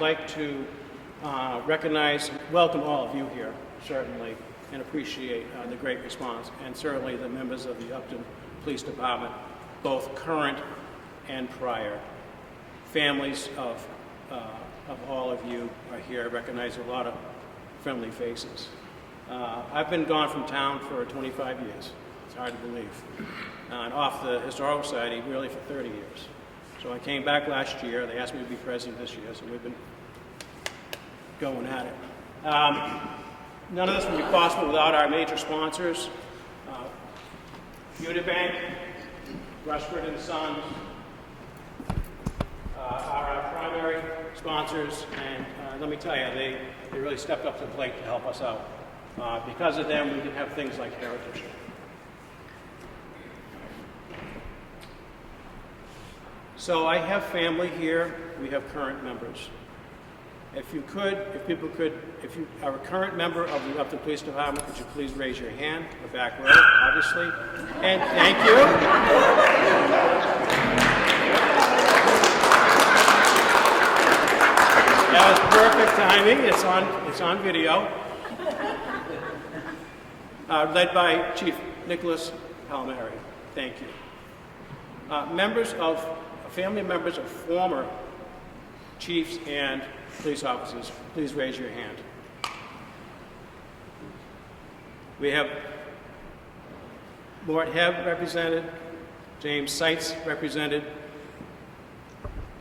like to recognize, welcome all of you here, certainly, and appreciate the great response, and certainly the members of the Upton Police Department, both current and prior. Families of all of you are here. I recognize a lot of friendly faces. I've been gone from town for 25 years. It's hard to believe. And off the Historical Society really for 30 years. So I came back last year. They asked me to be president this year, so we've been going at it. None of this would be possible without our major sponsors. Unibank, Rushford and Sons are our primary sponsors, and let me tell you, they really stepped up to the plate to help us out. Because of them, we can have things like Heritage. So I have family here. We have current members. If you are a current member of the Upton Police Department, could you please raise your hand, the back row, obviously. And thank you. That was perfect timing. It's on video. Led by Chief Nicholas Palmieri. Thank you. Family members of former chiefs and police officers, please raise your hand. We have Mort Hebb represented, James Seitz represented,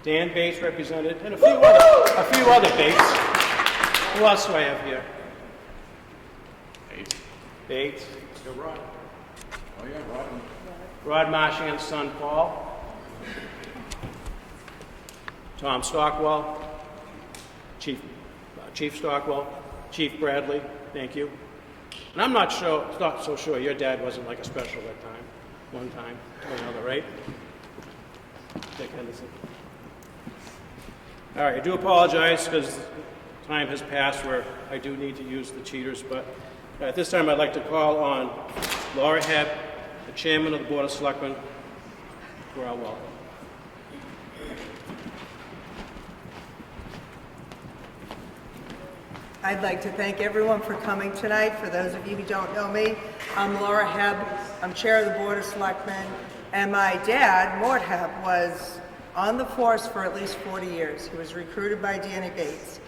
Dan Bates represented, and a few other Bates. Who else do I have here? Bates. Rod. Oh yeah, Rod. Rod Marchion's son, Paul. Tom Stockwell. Chief Stockwell. Chief Bradley. Thank you. And I'm not so sure your dad wasn't like a special that time. One time to another, right? Dick Henderson. All right, I do apologize because time has passed where I do need to use the cheaters, but at this time I'd like to call on Laura Hebb, the chairman of the Board of Selectmen, for our welcome. I'd like to thank everyone for coming tonight. For those of you who don't know me, I'm Laura Hebb. I'm chair of the Board of Selectmen, and my dad, Mort Hebb, was on the force for at least 40 years. He was recruited by Danny Bates.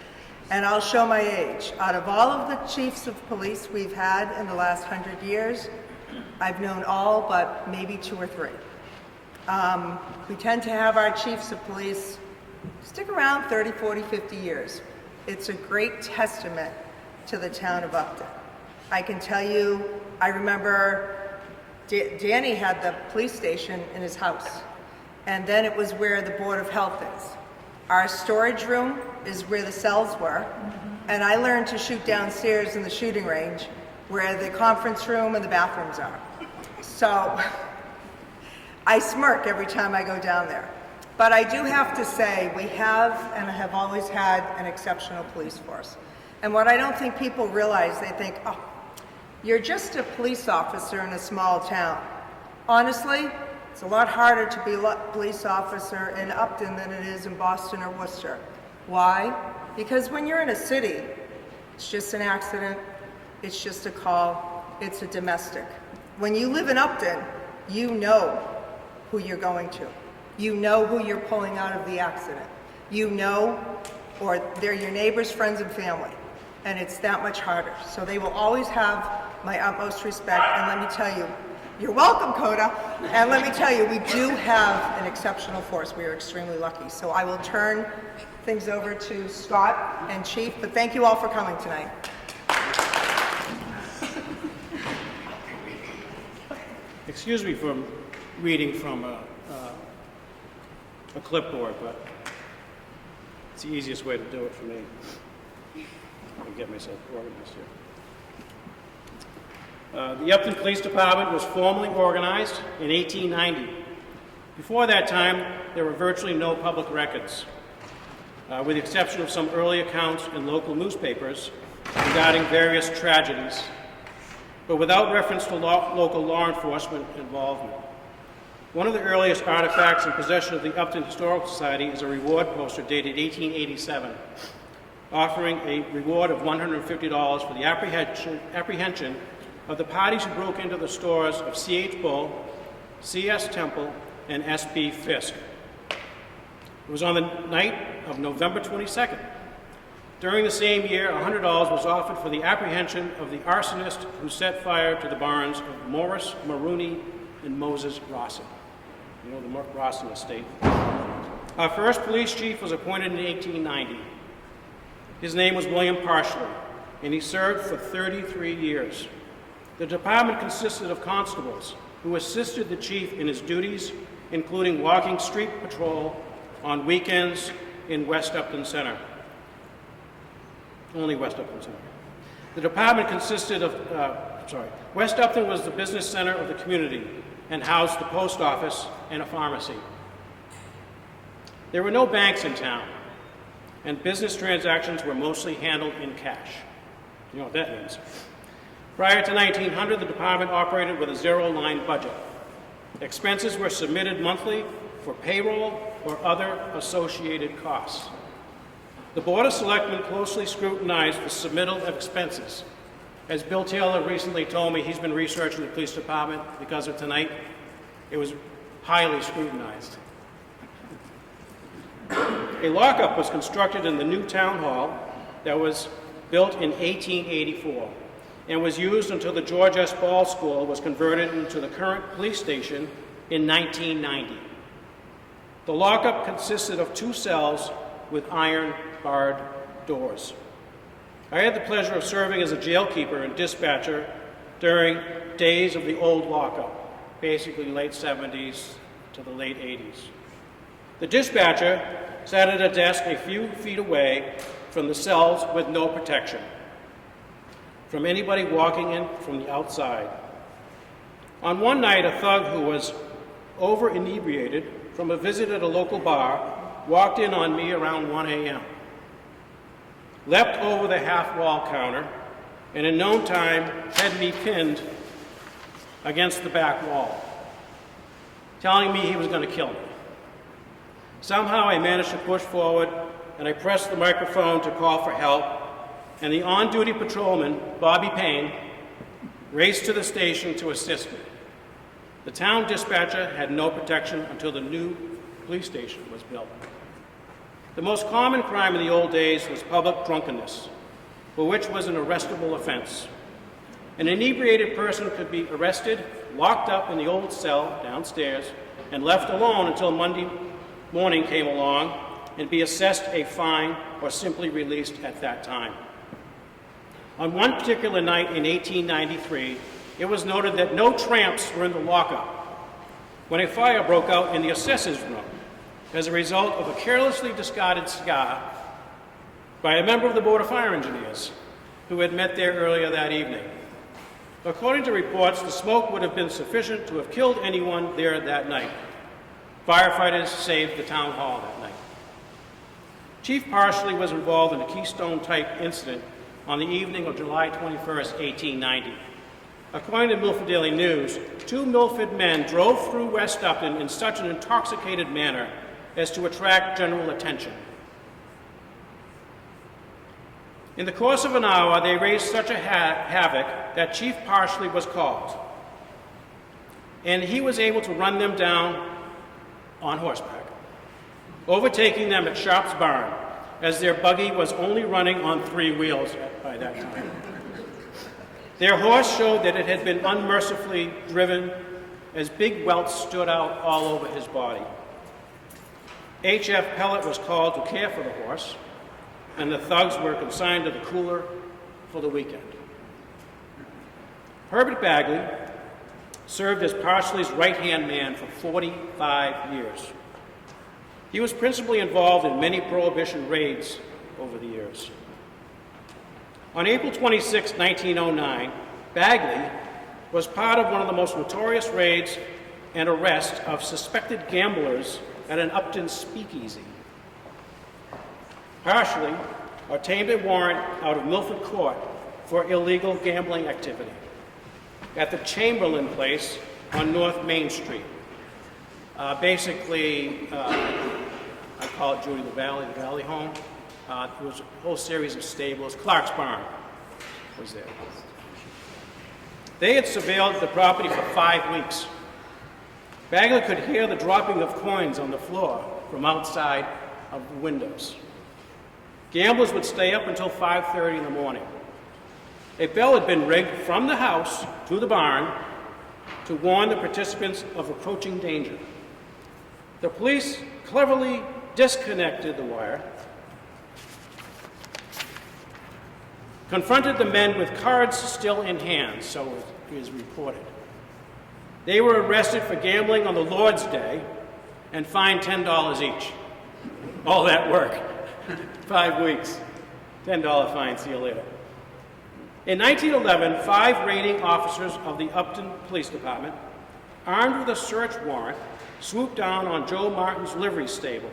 And I'll show my age. Out of all of the chiefs of police we've had in the last 100 years, I've known all but maybe 2 or 3. We tend to have our chiefs of police stick around 30, 40, 50 years. It's a great testament to the town of Upton. I can tell you, I remember Danny had the police station in his house, and then it was where the Board of Health is. Our storage room is where the cells were, and I learned to shoot downstairs in the shooting range where the conference room and the bathrooms are. So I smirk every time I go down there. But I do have to say, we have and have always had an exceptional police force. And what I don't think people realize, they think, oh, you're just a police officer in a small town. Honestly, it's a lot harder to be a police officer in Upton than it is in Boston or Worcester. Why? Because when you're in a city, it's just an accident, it's just a call, it's a domestic. When you live in Upton, you know who you're going to. You know who you're pulling out of the accident. You know, or they're your neighbors, friends, and family. And it's that much harder. So they will always have my utmost respect. And let me tell you, you're welcome, Coda. And let me tell you, we do have an exceptional force. We are extremely lucky. So I will turn things over to Scott and Chief, but thank you all for coming tonight. Excuse me for reading from a clipboard, but it's the easiest way to do it for me. Let me get myself organized here. The Upton Police Department was formally organized in 1890. Before that time, there were virtually no public records, with the exception of some early accounts in local newspapers regarding various tragedies, but without reference to local law enforcement involvement. One of the earliest artifacts in possession of the Upton Historical Society is a reward poster dated 1887, offering a reward of $150 for the apprehension of the parties who broke into the stores of C.H. Bull, C.S. Temple, and S.B. Fisk. It was on the night of November 22nd. During the same year, $100 was offered for the apprehension of the arsonist who set fire to the barns of Morris, Maroney, and Moses Rawson. You know the Rawson estate. Our first police chief was appointed in 1890. His name was William Parsley, and he served for 33 years. The department consisted of constables who assisted the chief in his duties, including walking street patrol on weekends in West Upton Center. Only West Upton Center. The department consisted of, West Upton was the business center of the community and housed the post office and a pharmacy. There were no banks in town, and business transactions were mostly handled in cash. You know what that means. Prior to 1900, the department operated with a zero-line budget. Expenses were submitted monthly for payroll or other associated costs. The Board of Selectmen closely scrutinized the submittal of expenses. As Bill Taylor recently told me, he's been researching the police department because of tonight. It was highly scrutinized. A lockup was constructed in the new town hall that was built in 1884 and was used until the George S. Ball School was converted into the current police station in 1990. The lockup consisted of 2 cells with iron-barred doors. I had the pleasure of serving as a jailkeeper and dispatcher during days of the old lockup, basically late 70s to the late 80s. The dispatcher sat at a desk a few feet away from the cells with no protection from anybody walking in from the outside. On one night, a thug who was over-inebriated from a visit at a local bar walked in on me around 1 a.m., leapt over the half-wall counter, and in no time had me pinned against the back wall, telling me he was going to kill me. Somehow I managed to push forward, and I pressed the microphone to call for help, and the on-duty patrolman, Bobby Payne, raced to the station to assist me. The town dispatcher had no protection until the new police station was built. The most common crime in the old days was public drunkenness, for which was an arrestable offense. An inebriated person could be arrested, locked up in the old cell downstairs, and left alone until Monday morning came along and be assessed a fine or simply released at that time. On one particular night in 1893, it was noted that no tramps were in the lockup when a fire broke out in the assessor's room as a result of a carelessly discarded cigar by a member of the Board of Fire Engineers who had met there earlier that evening. According to reports, the smoke would have been sufficient to have killed anyone there that night. Firefighters saved the town hall that night. Chief Parsley was involved in a Keystone-type incident on the evening of July 21st, 1890. According to Milford Daily News, 2 Milford men drove through West Upton in such an intoxicated manner as to attract general attention. In the course of an hour, they raised such a havoc that Chief Parsley was called, and he was able to run them down on horseback, overtaking them at Sharp's Barn, as their buggy was only running on 3 wheels by that time. Their horse showed that it had been unmercifully driven, as big welts stood out all over his body. H.F. Pellet was called to care for the horse, and the thugs were consigned to the cooler for the weekend. Herbert Bagley served as Parsley's right-hand man for 45 years. He was principally involved in many Prohibition raids over the years. On April 26, 1909, Bagley was part of one of the most notorious raids and arrests of suspected gamblers at an Upton speakeasy. Parsley obtained a warrant out of Milford Court for illegal gambling activity at the Chamberlain Place on North Main Street. I call it Judy the Valley Home. There was a whole series of stables. Clark's Barn was there. They had surveilled the property for 5 weeks. Bagley could hear the dropping of coins on the floor from outside of the windows. Gamblers would stay up until 5:30 in the morning. A bell had been rigged from the house to the barn to warn the participants of approaching danger. The police cleverly disconnected the wire, confronted the men with cards still in hand, so it is reported. They were arrested for gambling on the Lord's Day and fined $10 each. All that work, 5 weeks, $10 fine, see you later. In 1911, 5 raiding officers of the Upton Police Department, armed with a search warrant, swooped down on Joe Martin's livery stable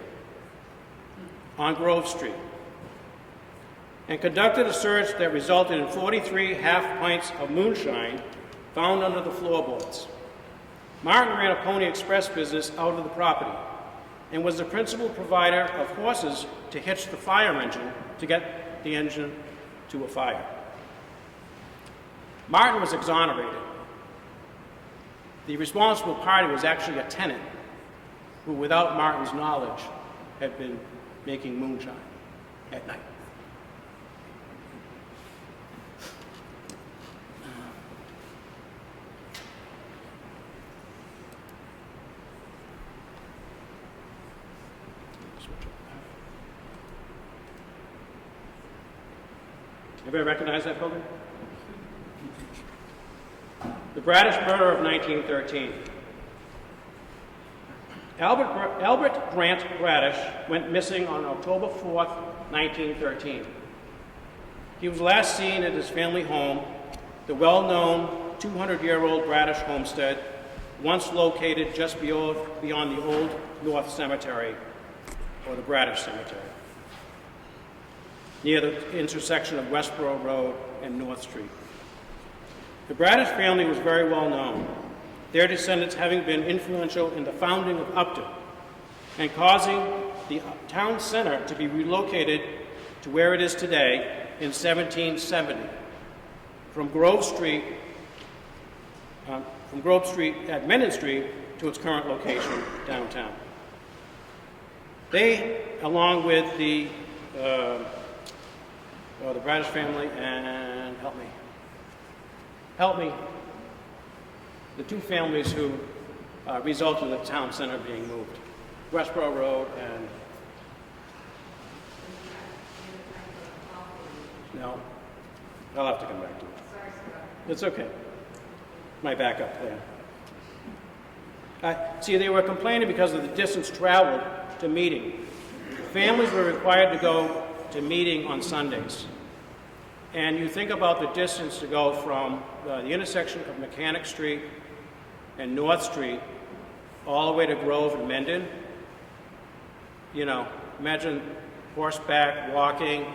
on Grove Street and conducted a search that resulted in 43 half pints of moonshine found under the floorboards. Martin ran a Pony Express business out of the property and was the principal provider of horses to hitch the fire engine to get the engine to a fire. Martin was exonerated. The responsible party was actually a tenant who, without Martin's knowledge, had been making moonshine at night. Everybody recognize that building? The Bradish murder of 1913. Albert Grant Bradish went missing on October 4th, 1913. He was last seen at his family home, the well-known 200-year-old Bradish homestead, once located just beyond the Old North Cemetery, or the Bradish Cemetery, near the intersection of Westboro Road and North Street. The Bradish family was very well known, their descendants having been influential in the founding of Upton and causing the town center to be relocated to where it is today in 1770 from Grove Street at Menon Street to its current location downtown. They, along with the Bradish family and the two families who resulted in the town center being moved, Westboro Road and no, I'll have to come back to it. It's okay. My backup plan. See, they were complaining because of the distance traveled to meeting. Families were required to go to meeting on Sundays. And you think about the distance to go from the intersection of Mechanic Street and North Street all the way to Grove and Mendon. You know, imagine horseback, walking.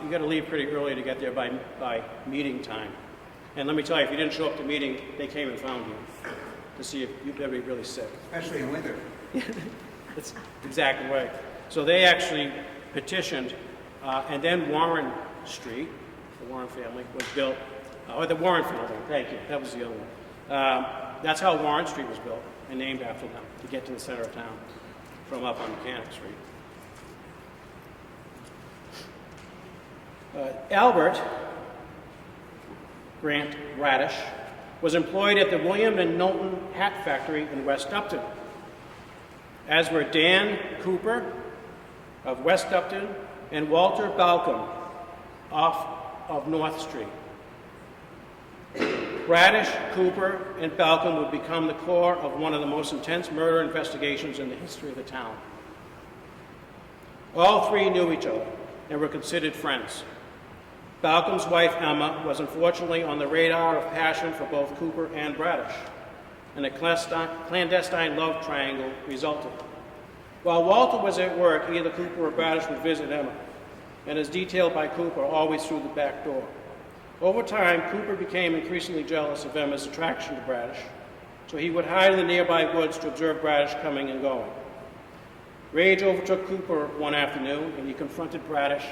You got to leave pretty early to get there by meeting time. And let me tell you, if you didn't show up to meeting, they came and found you to see if you'd ever be really sick. Especially in winter. That's exactly right. So they actually petitioned, and then Warren Street, the Warren family, was built, or the Warren family, thank you, that was the other one. That's how Warren Street was built and named after them to get to the center of town from up on Mechanic Street. Albert Grant Bradish was employed at the William and Knowlton Hat Factory in West Upton, as were Dan Cooper of West Upton and Walter Balcom off of North Street. Bradish, Cooper, and Balcom would become the core of one of the most intense murder investigations in the history of the town. All three knew each other and were considered friends. Balcom's wife, Emma, was unfortunately on the radar of passion for both Cooper and Bradish, and a clandestine love triangle resulted. While Walter was at work, either Cooper or Bradish would visit Emma, and as detailed by Cooper, always through the back door. Over time, Cooper became increasingly jealous of Emma's attraction to Bradish, so he would hide in the nearby woods to observe Bradish coming and going. Rage overtook Cooper one afternoon, and he confronted Bradish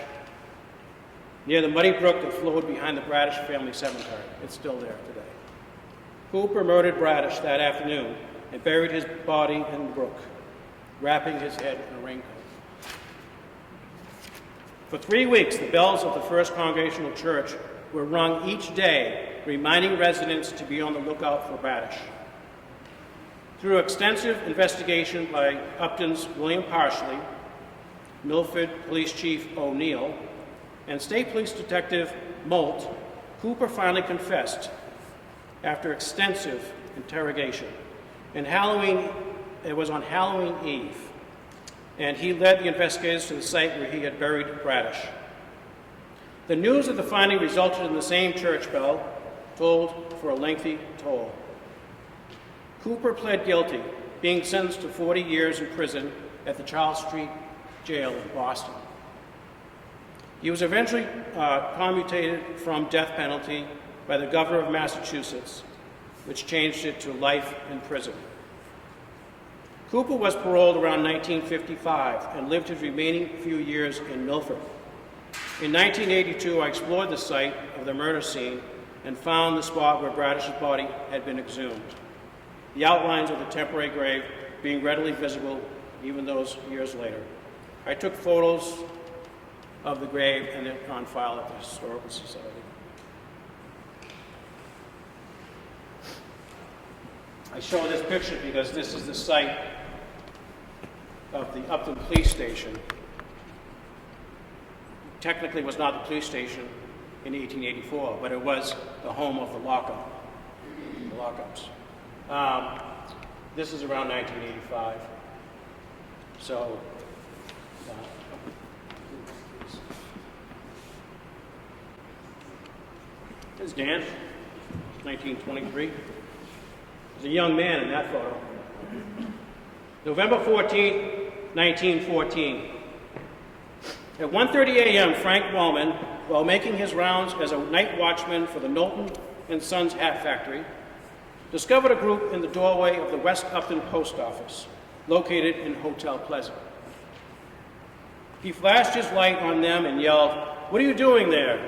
near the muddy brook that flowed behind the Bradish family cemetery. It's still there today. Cooper murdered Bradish that afternoon and buried his body in the brook, wrapping his head in a raincoat. For 3 weeks, the bells of the First Congregational Church were rung each day, reminding residents to be on the lookout for Bradish. Through extensive investigation by Upton's William Parsley, Milford Police Chief O'Neill, and State Police Detective Molt, Cooper finally confessed after extensive interrogation. It was on Halloween Eve, and he led the investigators to the site where he had buried Bradish. The news of the finding resulted in the same church bell tolled for a lengthy toll. Cooper pled guilty, being sentenced to 40 years in prison at the Charles Street Jail in Boston. He was eventually commutated from death penalty by the governor of Massachusetts, which changed it to life in prison. Cooper was paroled around 1955 and lived his remaining few years in Milford. In 1982, I explored the site of the murder scene and found the spot where Bradish's body had been exhumed, the outlines of the temporary grave being readily visible even those years later. I took photos of the grave and they're on file at the Historical Society. I show this picture because this is the site of the Upton Police Station. Technically, it was not the police station in 1884, but it was the home of the lockups. This is around 1985. So, there's Dan, 1923. There's a young man in that photo. November 14, 1914. At 1:30 a.m., Frank Wellman, while making his rounds as a night watchman for the Knowlton and Sons Hat Factory, discovered a group in the doorway of the West Upton Post Office, located in Hotel Pleasant. He flashed his light on them and yelled, "What are you doing there?"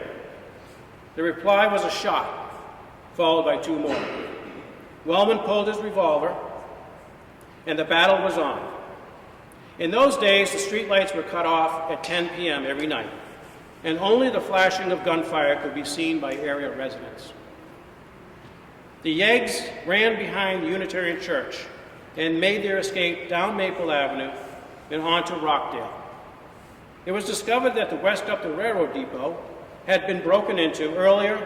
The reply was a shot, followed by 2 more. Wellman pulled his revolver, and the battle was on. In those days, the streetlights were cut off at 10 p.m. every night, and only the flashing of gunfire could be seen by area residents. The Yeggs ran behind the Unitarian Church and made their escape down Maple Avenue and onto Rockdale. It was discovered that the West Upton Railroad Depot had been broken into earlier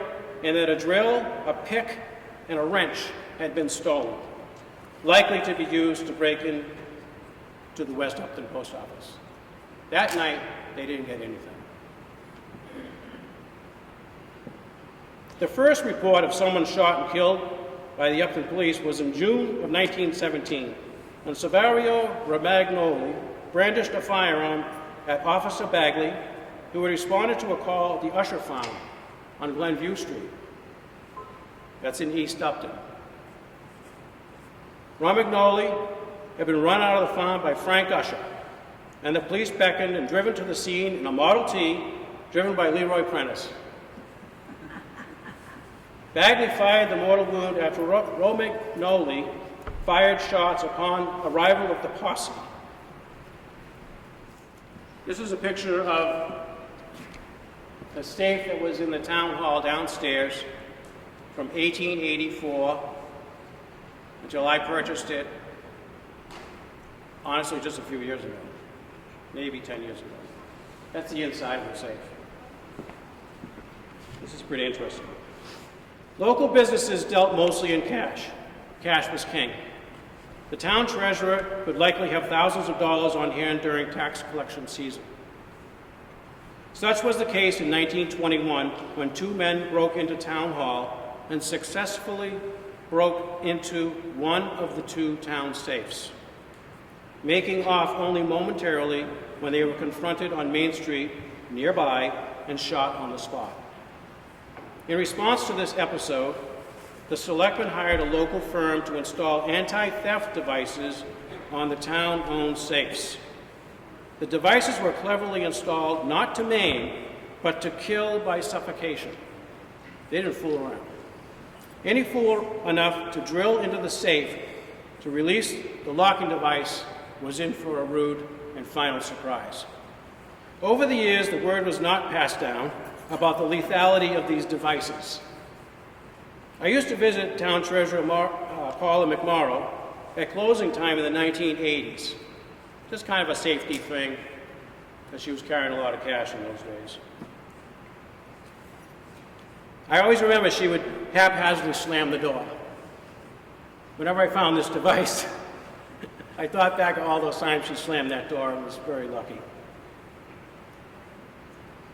and that a drill, a pick, and a wrench had been stolen, likely to be used to break in to the West Upton Post Office. That night, they didn't get anything. The first report of someone shot and killed by the Upton police was in June of 1917, when Savario Romagnoli brandished a firearm at Officer Bagley, who had responded to a call the usher found on Glenview Street. That's in East Upton. Romagnoli had been run out of the farm by Frank Usher, and the police beckoned and driven to the scene in a Model T driven by Leroy Prentice. Bagley fired the mortal wound after Romagnoli fired shots upon arrival of the posse. This is a picture of a safe that was in the town hall downstairs from 1884 until I purchased it, honestly, just a few years ago, maybe 10 years ago. That's the inside of the safe. This is pretty interesting. Local businesses dealt mostly in cash. Cash was king. The town treasurer would likely have thousands of dollars on hand during tax collection season. Such was the case in 1921 when 2 men broke into town hall and successfully broke into one of the 2 town safes, making off only momentarily when they were confronted on Main Street nearby and shot on the spot. In response to this episode, the selectmen hired a local firm to install anti-theft devices on the town-owned safes. The devices were cleverly installed not to maim, but to kill by suffocation. They didn't fool around. Any fool enough to drill into the safe to release the locking device was in for a rude and final surprise. Over the years, the word was not passed down about the lethality of these devices. I used to visit Town Treasurer Paula McMorrow at closing time in the 1980s. Just kind of a safety thing, because she was carrying a lot of cash in those days. I always remember she would haphazardly slam the door. Whenever I found this device, I thought back of all those times she slammed that door and was very lucky.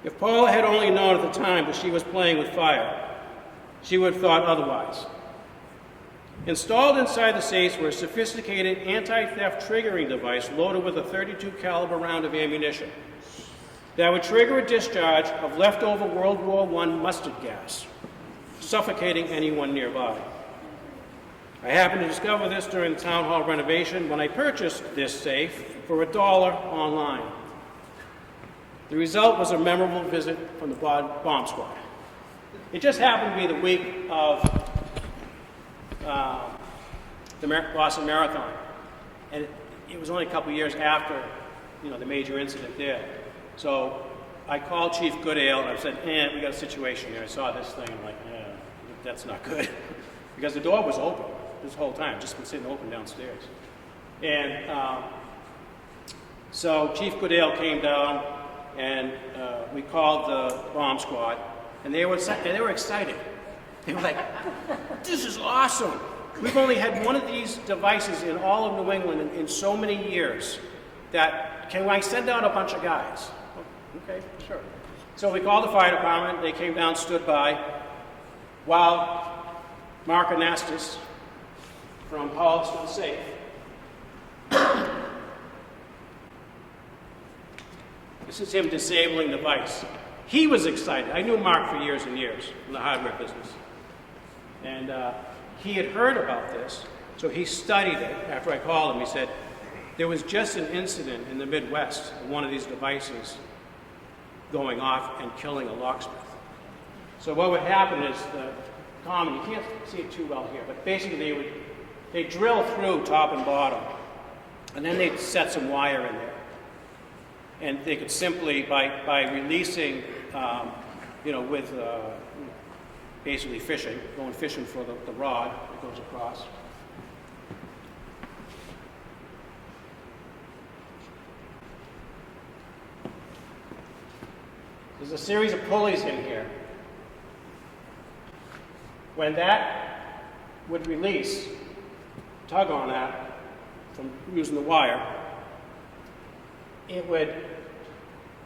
If Paula had only known at the time that she was playing with fire, she would have thought otherwise. Installed inside the safes were a sophisticated anti-theft triggering device loaded with a .32 caliber round of ammunition that would trigger a discharge of leftover World War I mustard gas, suffocating anyone nearby. I happened to discover this during the town hall renovation when I purchased this safe for $1 online. The result was a memorable visit from the bomb squad. It just happened to be the week of the Boston Marathon, and it was only a couple years after, the major incident there. So I called Chief Goodale and I said, we got a situation here. I saw this thing. I'm like, that's not good. Because the door was open this whole time, just been sitting open downstairs. And so Chief Goodale came down and we called the bomb squad, and they were excited. They were like, this is awesome. We've only had one of these devices in all of New England in so many years that, can I send out a bunch of guys? Okay, sure. So we called the fire department. They came down, stood by, while Mark Anastas from Holliston Safe this is him disabling the device. He was excited. I knew Mark for years and years in the hardware business. And he had heard about this, so he studied it. After I called him, he said, there was just an incident in the Midwest of one of these devices going off and killing a locksmith. So what would happen is the common, you can't see it too well here, but basically they drill through top and bottom, and then they'd set some wire in there. And they could simply, by releasing, with basically fishing, going fishing for the rod that goes across. There's a series of pulleys in here. When that would release, tug on that from using the wire, it would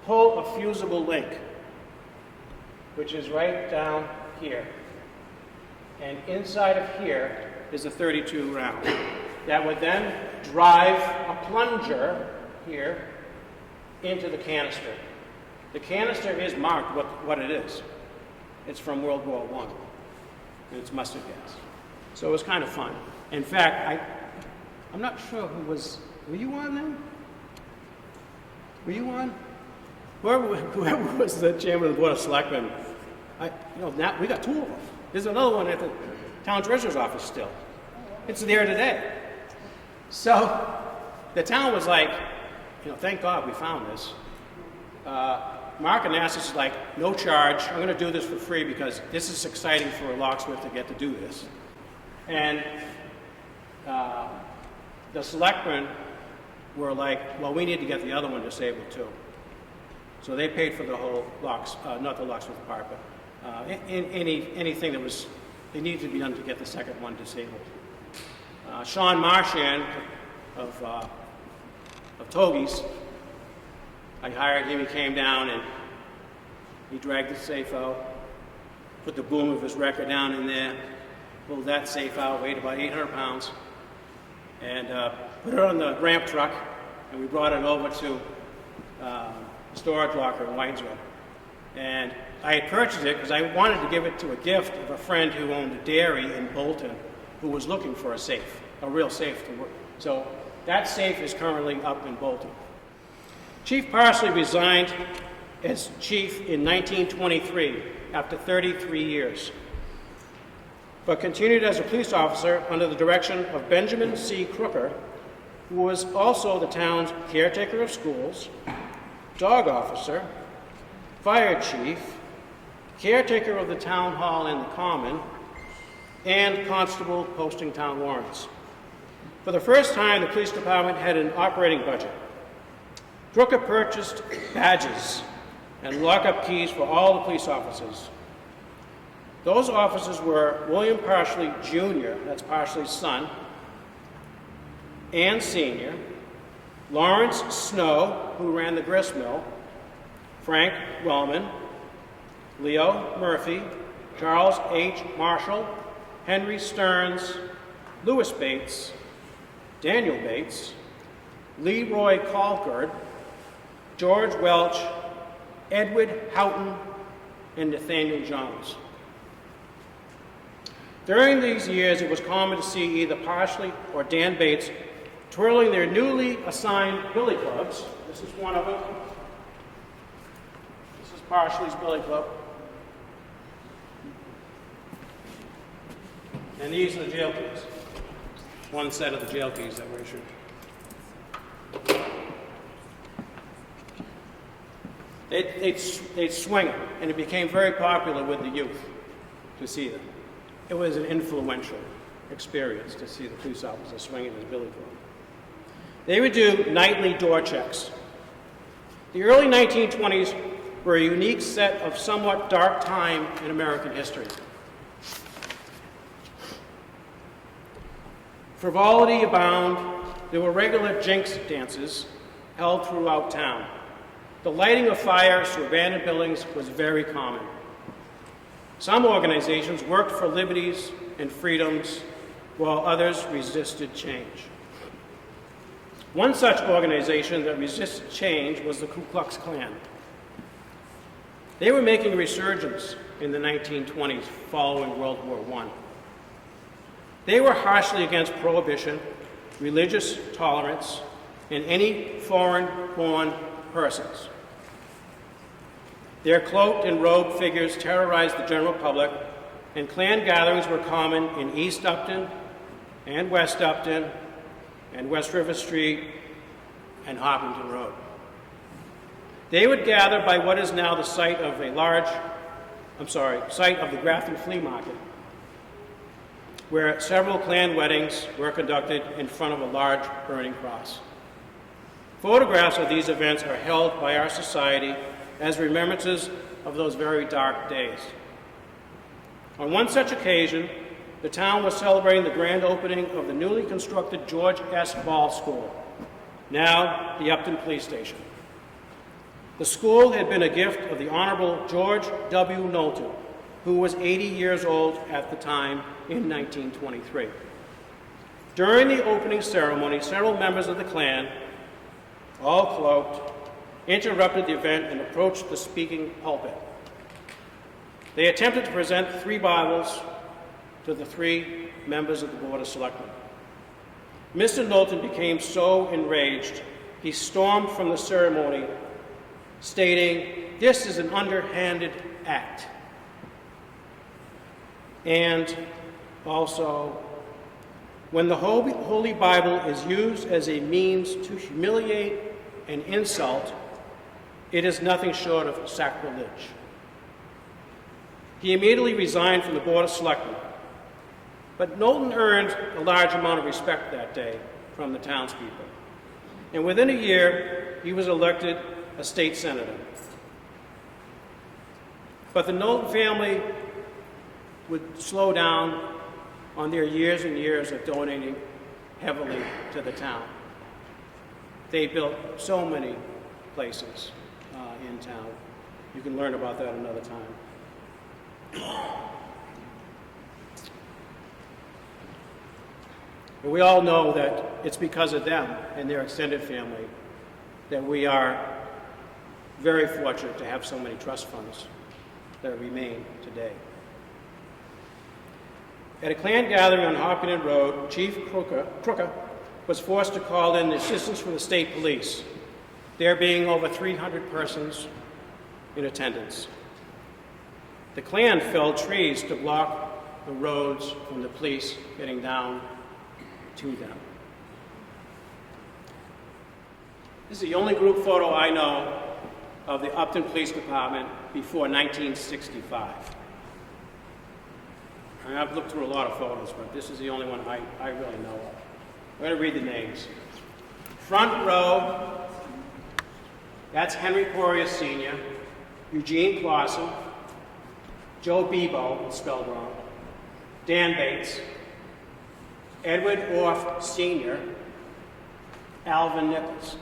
pull a fusible link, which is right down here. And inside of here is a .32 round that would then drive a plunger here into the canister. The canister is marked what it is. It's from World War I, and it's mustard gas. So it was kind of fun. In fact, I'm not sure who was, were you on then? Were you on? Whoever was the chairman of the Board of Selectmen, now we got two of them. There's another one at the town treasurer's office still. It's there today. So the town was like, thank God we found this. Mark Anastas is like, no charge. I'm going to do this for free because this is exciting for a locksmith to get to do this. And the selectmen were like, well, we need to get the other one disabled too. So they paid for the whole not the locksmith part, but anything that needed to be done to get the second one disabled. Sean Marchand of Togies, I hired him. He came down and he dragged the safe out, put the boom of his record down in there, pulled that safe out, weighed about 800 pounds, and put it on the ramp truck, and we brought it over to the storage locker in Whitesville. And I had purchased it because I wanted to give it to a gift of a friend who owned a dairy in Bolton who was looking for a safe, a real safe to work. So that safe is currently up in Bolton. Chief Parsley resigned as chief in 1923 after 33 years, but continued as a police officer under the direction of Benjamin C. Crooker, who was also the town's caretaker of schools, dog officer, fire chief, caretaker of the town hall and the common, and constable posting town warrants. For the first time, the police department had an operating budget. Crooker purchased badges and lockup keys for all the police officers. Those officers were William Parsley Jr., that's Parsley's son, and Sr., Lawrence Snow, who ran the grist mill, Frank Wellman, Leo Murphy, Charles H. Marshall, Henry Stearns, Louis Bates, Daniel Bates, Leroy Colcord, George Welch, Edward Houghton, and Nathaniel Jones. During these years, it was common to see either Parsley or Dan Bates twirling their newly assigned billy clubs. This is one of them. This is Parsley's billy club. And these are the jail keys. One set of the jail keys that were issued. They'd swing them, and it became very popular with the youth to see them. It was an influential experience to see the police officer swinging his billy club. They would do nightly door checks. The early 1920s were a unique set of somewhat dark time in American history. Frivolity abound. There were regular jinx dances held throughout town. The lighting of fires to abandoned buildings was very common. Some organizations worked for liberties and freedoms, while others resisted change. One such organization that resisted change was the Ku Klux Klan. They were making a resurgence in the 1920s following World War I. They were harshly against prohibition, religious tolerance, and any foreign-born persons. Their cloaked and robed figures terrorized the general public, and Klan gatherings were common in East Upton and West Upton and West River Street and Hopkinton Road. They would gather by what is now the site of the Grafton Flea Market, where several Klan weddings were conducted in front of a large burning cross. Photographs of these events are held by our society as remembrances of those very dark days. On one such occasion, the town was celebrating the grand opening of the newly constructed George S. Ball School, now the Upton Police Station. The school had been a gift of the Honorable George W. Knowlton, who was 80 years old at the time in 1923. During the opening ceremony, several members of the Klan, all cloaked, interrupted the event and approached the speaking pulpit. They attempted to present 3 Bibles to the 3 members of the Board of Selectmen. Mr. Knowlton became so enraged, he stormed from the ceremony, stating, "This is an underhanded act." And also, when the Holy Bible is used as a means to humiliate and insult, it is nothing short of sacrilege. He immediately resigned from the Board of Selectmen. But Knowlton earned a large amount of respect that day from the townspeople. And within a year, he was elected a state senator. But the Knowlton family would slow down on their years and years of donating heavily to the town. They built so many places in town. You can learn about that another time. But we all know that it's because of them and their extended family that we are very fortunate to have so many trust funds that remain today. At a Klan gathering on Hopkinen Road, Chief Crooker was forced to call in the assistance from the state police, there being over 300 persons in attendance. The Klan felled trees to block the roads from the police getting down to them. This is the only group photo I know of the Upton Police Department before 1965. And I've looked through a lot of photos, but this is the only one I really know of. I'm going to read the names. Front row, that's Henry Poirier Sr., Eugene Clausen, Joe Bebo, spelled wrong, Dan Bates, Edward Orff Sr., Alvin Nichols.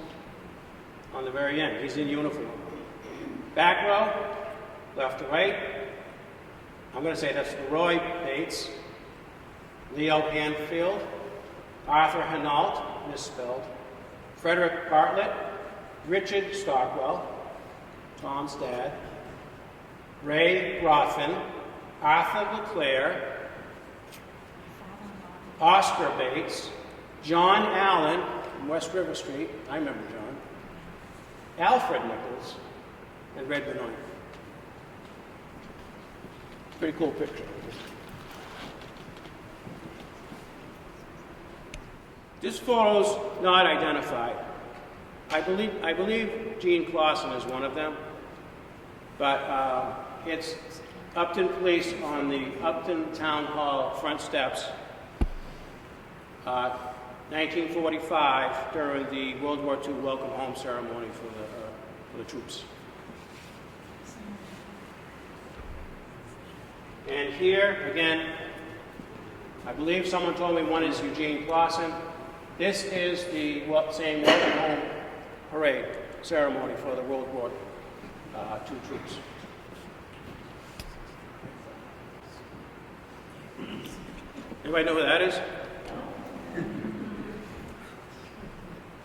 On the very end, he's in uniform. Back row, left to right, I'm going to say that's Roy Bates, Leo Hanfield, Arthur Hinault, misspelled, Frederick Bartlett, Richard Stockwell, Tom's dad, Ray Rothman, Arthur LeClaire, Oscar Bates, John Allen from West River Street, I remember John, Alfred Nichols, and Red Benoit. Pretty cool picture. This photo's not identified. I believe Gene Clausen is one of them, but it's Upton Police on the Upton Town Hall front steps, 1945, during the World War II welcome home ceremony for the troops. And here, again, I believe someone told me one is Eugene Clausen. This is the same welcome home parade ceremony for the World War II troops. Anybody know who that is?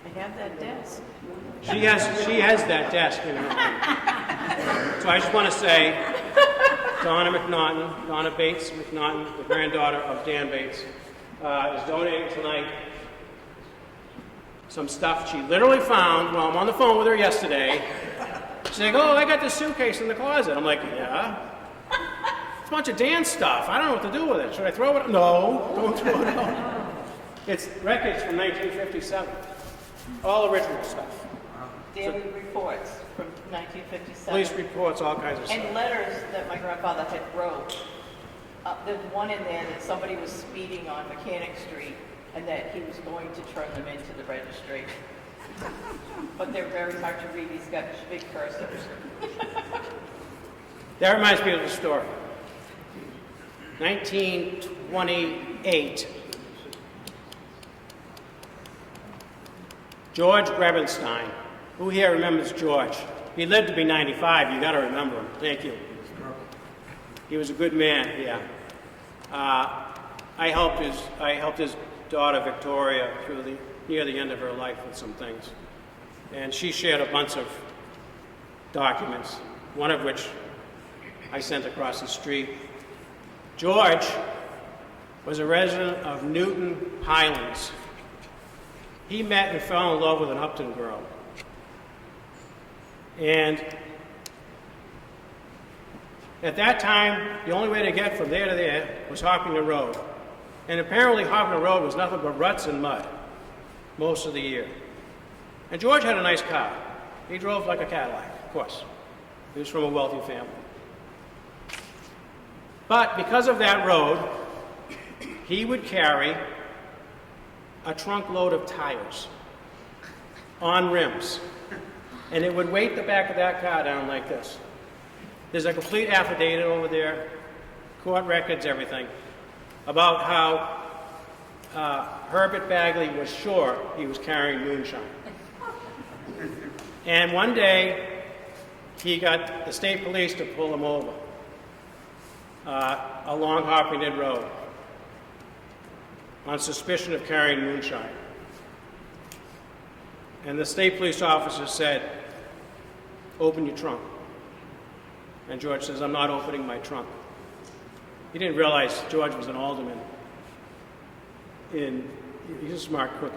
I have that desk. She has that desk in her room. So I just want to say, Donna Bates McNaughton, the granddaughter of Dan Bates, is donating tonight some stuff she literally found while I'm on the phone with her yesterday. She's like, oh, I got this suitcase in the closet. I'm like, yeah? It's a bunch of Dan stuff. I don't know what to do with it. Should I throw it? No, don't throw it out. It's records from 1957. All original stuff. Daily reports from 1957. Police reports, all kinds of stuff. And letters that my grandfather had wrote. There's one in there that somebody was speeding on Mechanic Street and that he was going to turn them into the registry. But they're very hard to read. He's got big cursors. That reminds me of the story. 1928, George Grebenstein. Who here remembers George? He lived to be 95. You got to remember him. Thank you. He was a good man. Yeah. I helped his daughter Victoria through near the end of her life with some things, and she shared a bunch of documents. One of which I sent across the street. George was a resident of Newton Highlands. He met and fell in love with an Upton girl. And at that time, the only way to get from there to there was Hopkinen Road. And apparently Hopkinen Road was nothing but ruts and mud most of the year. And George had a nice car. He drove like a Cadillac, of course. He was from a wealthy family. But because of that road, he would carry a trunk load of tires on rims. And it would weight the back of that car down like this. There's a complete affidavit over there, court records, everything, about how Herbert Bagley was sure he was carrying moonshine. And one day, he got the state police to pull him over along Hopkinen Road on suspicion of carrying moonshine. And the state police officer said, open your trunk. And George says, I'm not opening my trunk. He didn't realize George was an alderman. He's a smart cookie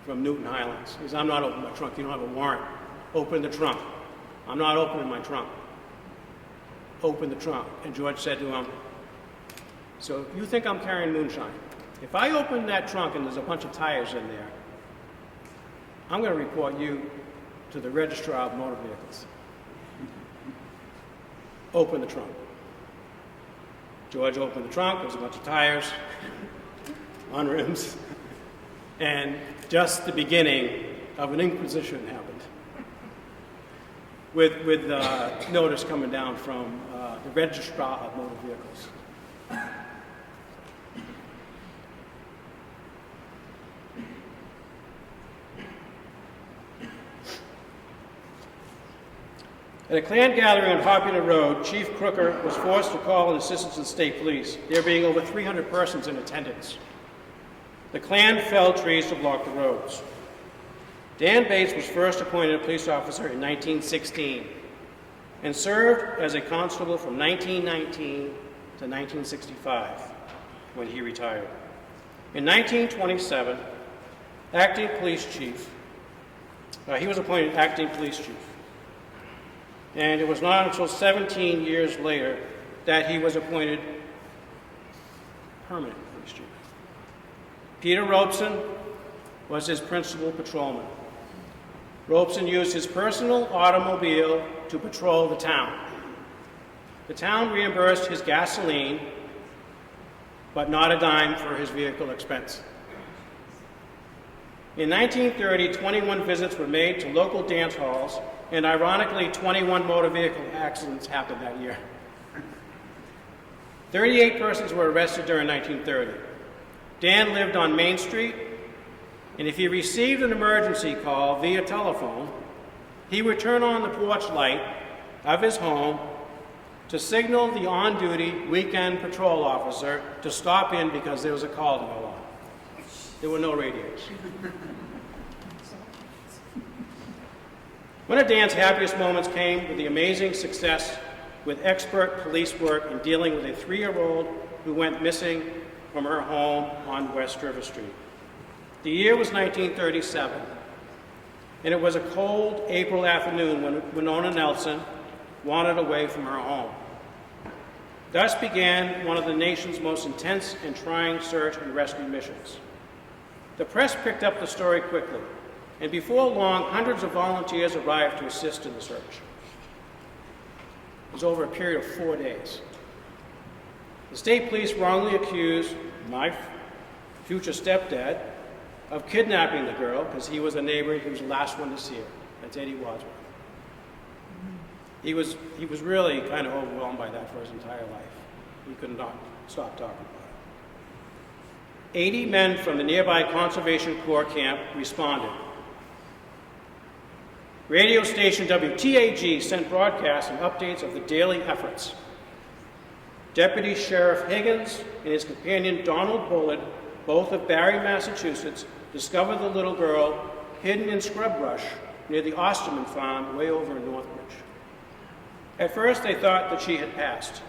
from Newton Highlands. He says, I'm not opening my trunk. You don't have a warrant. Open the trunk. I'm not opening my trunk. Open the trunk. And George said to him, so you think I'm carrying moonshine? If I open that trunk and there's a bunch of tires in there, I'm going to report you to the registrar of motor vehicles. Open the trunk. George opened the trunk. There was a bunch of tires on rims. And just the beginning of an inquisition happened. With notice coming down from the registrar of motor vehicles. At a Klan gathering on Popular Road, Chief Crooker was forced to call in assistance of the state police, there being over 300 persons in attendance. The Klan felled trees to block the roads. Dan Bates was first appointed a police officer in 1916 and served as a constable from 1919 to 1965, when he retired. In 1927, he was appointed acting police chief. And it was not until 17 years later that he was appointed permanent police chief. Peter Robeson was his principal patrolman. Robeson used his personal automobile to patrol the town. The town reimbursed his gasoline, but not a dime for his vehicle expense. In 1930, 21 visits were made to local dance halls, and ironically, 21 motor vehicle accidents happened that year. 38 persons were arrested during 1930. Dan lived on Main Street, and if he received an emergency call via telephone, he would turn on the porch light of his home to signal the on-duty weekend patrol officer to stop in because there was a call to go on. There were no radios. One of Dan's happiest moments came with the amazing success with expert police work in dealing with a 3-year-old who went missing from her home on West River Street. The year was 1937, and it was a cold April afternoon when Winona Nelson wandered away from her home. Thus began one of the nation's most intense and trying search and rescue missions. The press picked up the story quickly, and before long, hundreds of volunteers arrived to assist in the search. It was over a period of 4 days. The state police wrongly accused my future stepdad of kidnapping the girl because he was a neighbor, he was the last one to see her. That's Eddie Wadsworth. He was really kind of overwhelmed by that for his entire life. He could not stop talking about it. 80 men from the nearby Conservation Corps camp responded. Radio station WTAG sent broadcasts and updates of the daily efforts. Deputy Sheriff Higgins and his companion Donald Bullard, both of Barre, Massachusetts, discovered the little girl hidden in scrub brush near the Osterman farm way over in Northbridge. At first they thought that she had passed,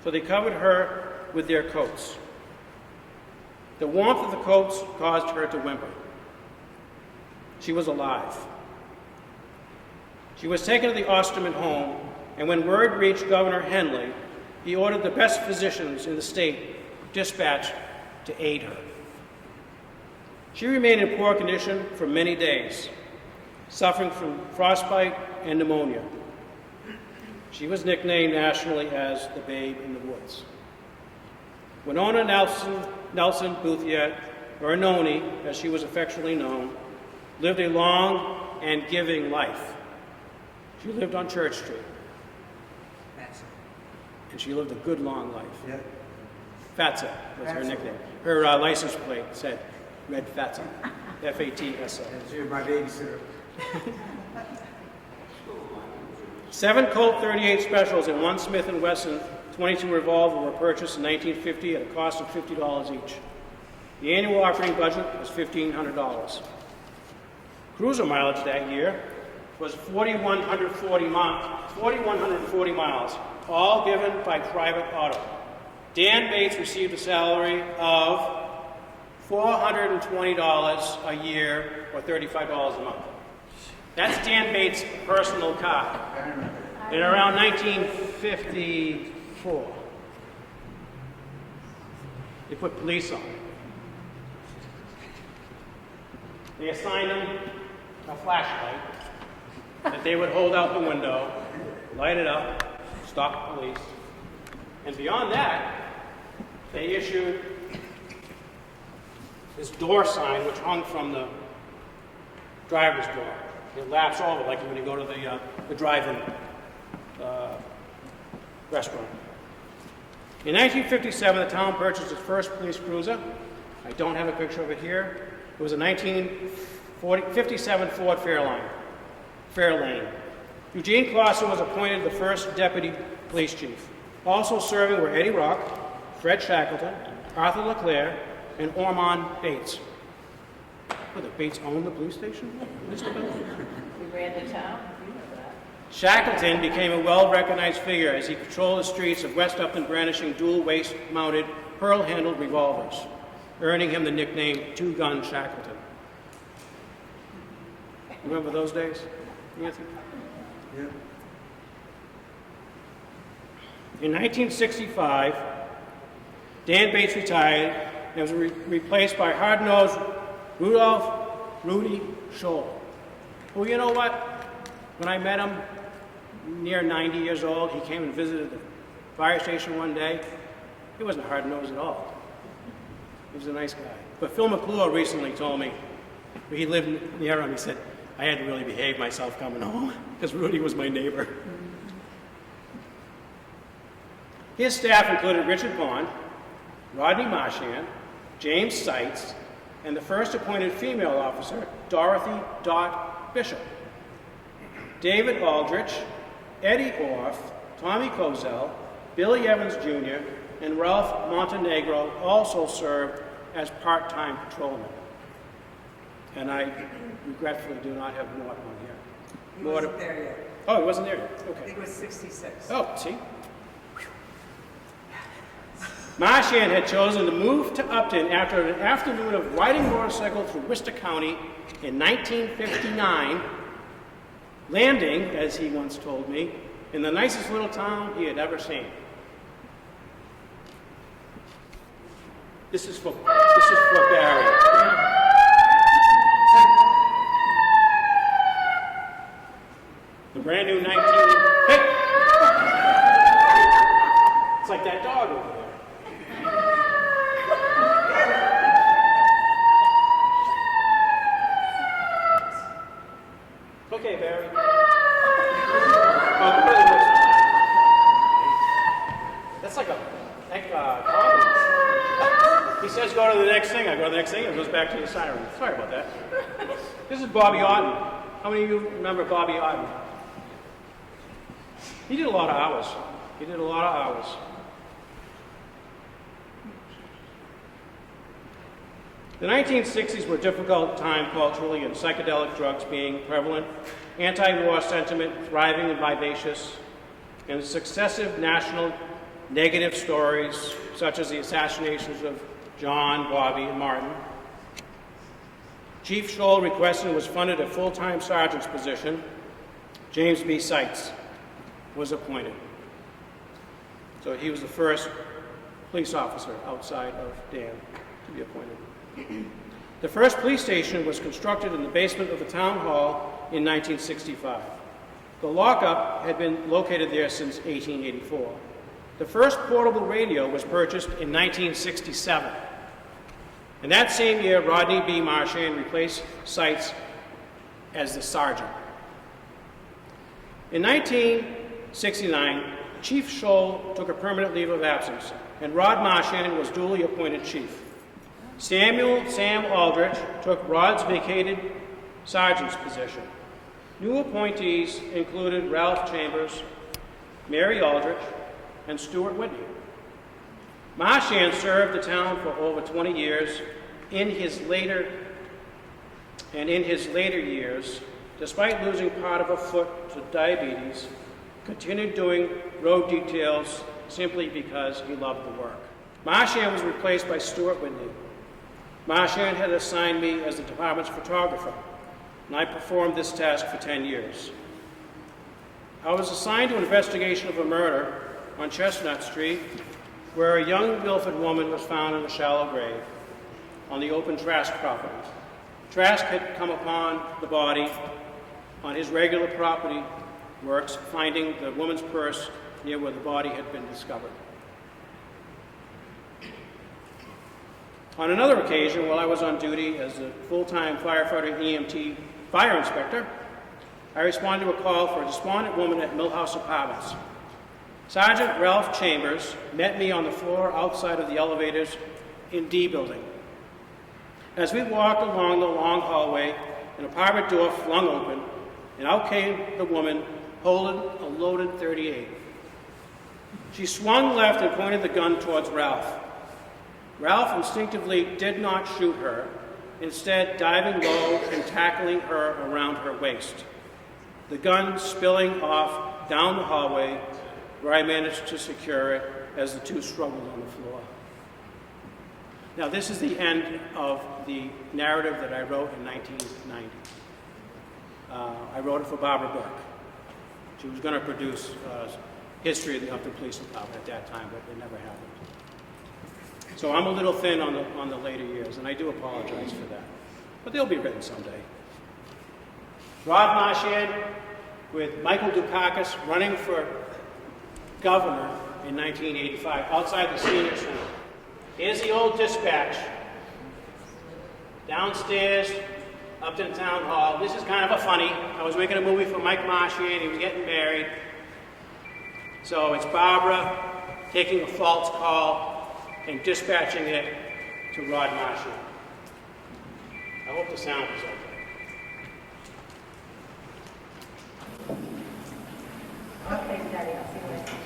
so they covered her with their coats. The warmth of the coats caused her to whimper. She was alive. She was taken to the Osterman home, and when word reached Governor Henley, he ordered the best physicians in the state dispatched to aid her. She remained in poor condition for many days, suffering from frostbite and pneumonia. She was nicknamed nationally as the Babe in the Woods. Winona Nelson Bouthier, or Noni, as she was affectionately known, lived a long and giving life. She lived on Church Street. And she lived a good, long life. Yeah. Fatsa was her nickname. Her license plate said Red Fatsa. F-A-T-S-A. You're my babysitter. 7 Colt 38 Specials and 1 Smith & Wesson 22 revolver were purchased in 1950 at a cost of $50 each. The annual operating budget was $1,500. Cruiser mileage that year was 4,140 miles, all given by private auto. Dan Bates received a salary of $420 a year, or $35 a month. That's Dan Bates' personal car. In around 1954, they put police on it. They assigned him a flashlight that they would hold out the window, light it up, stop police. And beyond that, they issued this door sign which hung from the driver's door. It laps over like when you go to the drive-in restaurant. In 1957, the town purchased its first police cruiser. I don't have a picture of it here. It was a 1957 Ford Fairlane. Eugene Clausen was appointed the first deputy police chief. Also serving were Eddie Rock, Fred Shackleton, Arthur LeClaire, and Ormond Bates. Oh, the Bates owned the police station? Mr. Bill? We ran the town, you know that. Shackleton became a well-recognized figure as he patrolled the streets of West Upton brandishing dual waist-mounted, pearl-handled revolvers, earning him the nickname Two-Gun Shackleton. Remember those days, Nancy? Yeah. In 1965, Dan Bates retired and was replaced by hard-nosed Rudolph Rudy Scholl. Well, you know what? When I met him, near 90 years old, he came and visited the fire station one day. He wasn't hard-nosed at all. He was a nice guy. But Phil McClure recently told me, he lived near him, he said, I had to really behave myself coming home because Rudy was my neighbor. His staff included Richard Bond, Rodney Marchand, James Seitz, and the first appointed female officer, Dorothy Dot Bishop. David Aldrich, Eddie Orff, Tommy Kozel, Billy Evans Jr., and Ralph Montenegro also served as part-time patrolmen. And I regretfully do not have Mort on here. He wasn't there yet. Oh, he wasn't there yet? I Okay. think it was 66. Oh, see? Marchand had chosen to move to Upton after an afternoon of riding motorcycle through Worcester County in 1959, landing, as he once told me, in the nicest little town he had ever seen. This is for Barry. The brand new 19... Hey! It's like that dog over there. Okay, Barry. That's like a comedy. He says go to the next thing. I go to the next thing. It goes back to the siren. Sorry about that. This is Bobby Otten. How many of you remember Bobby Otten? He did a lot of hours. He did a lot of hours. The 1960s were a difficult time culturally, and psychedelic drugs being prevalent, anti-war sentiment thriving and vivacious, and successive national negative stories, such as the assassinations of John, Bobby, and Martin. Chief Scholl requested and was funded a full-time sergeant's position. James B. Seitz was appointed. So he was the first police officer outside of Dan to be appointed. The first police station was constructed in the basement of the town hall in 1965. The lockup had been located there since 1884. The first portable radio was purchased in 1967. And that same year, Rodney B. Marchand replaced Seitz as the sergeant. In 1969, Chief Scholl took a permanent leave of absence, and Rod Marchand was duly appointed chief. Sam Aldrich took Rod's vacated sergeant's position. New appointees included Ralph Chambers, Mary Aldrich, and Stuart Whitney. Marchand served the town for over 20 years. In his later years, despite losing part of a foot to diabetes, continued doing road details simply because he loved the work. Marchand was replaced by Stuart Whitney. Marchand had assigned me as the department's photographer, and I performed this task for 10 years. I was assigned to an investigation of a murder on Chestnut Street, where a young Milford woman was found in a shallow grave on the open Trask property. Trask had come upon the body on his regular property works, finding the woman's purse near where the body had been discovered. On another occasion, while I was on duty as a full-time firefighter EMT fire inspector, I responded to a call for a despondent woman at Millhouse Apartments. Sergeant Ralph Chambers met me on the floor outside of the elevators in D building. As we walked along the long hallway, an apartment door flung open, and out came the woman holding a loaded .38. She swung left and pointed the gun towards Ralph. Ralph instinctively did not shoot her, instead diving low and tackling her around her waist, the gun spilling off down the hallway, where I managed to secure it as the two struggled on the floor. Now, this is the end of the narrative that I wrote in 1990. I wrote it for Barbara Burke. She was going to produce history of the Upton Police Department at that time, but it never happened. So I'm a little thin on the later years, and I do apologize for that. But they'll be written someday. Rod Marchand with Michael Dukakis running for governor in 1985 outside the Senior Center. Here's the old dispatch. Downstairs, Upton Town Hall. This is kind of a funny. I was making a movie for Mike Marchand. He was getting married. So it's Barbara taking a false call and dispatching it to Rod Marchand. I hope the sound is okay. Okay, Daddy, I'll see you later.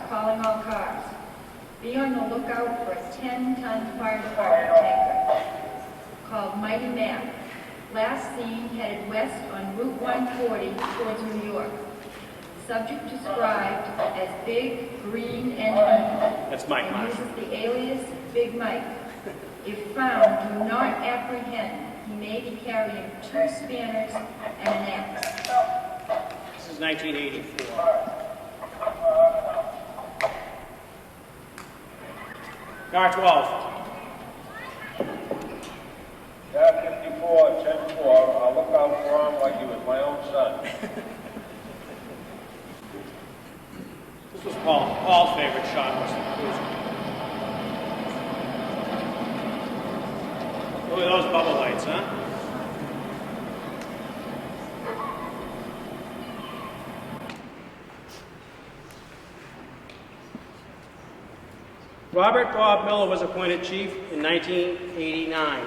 Calling all cars. Be on the lookout for a 10-ton fire department tanker called Mighty Mac. Last seen headed west on Route 140 towards New York. Subject described as Big, Green, and Mean. That's Mike and Marshall. uses the alias Big Mike. If found, do not apprehend. He may be carrying 2 spanners and an axe. This is 1984. Car 12. Tab 54, 10-4, I'll look out for him like he was my own son. This was Paul's favorite shot, was the cruiser. Look at those bubble lights, huh? Robert Bob Miller was appointed chief in 1989.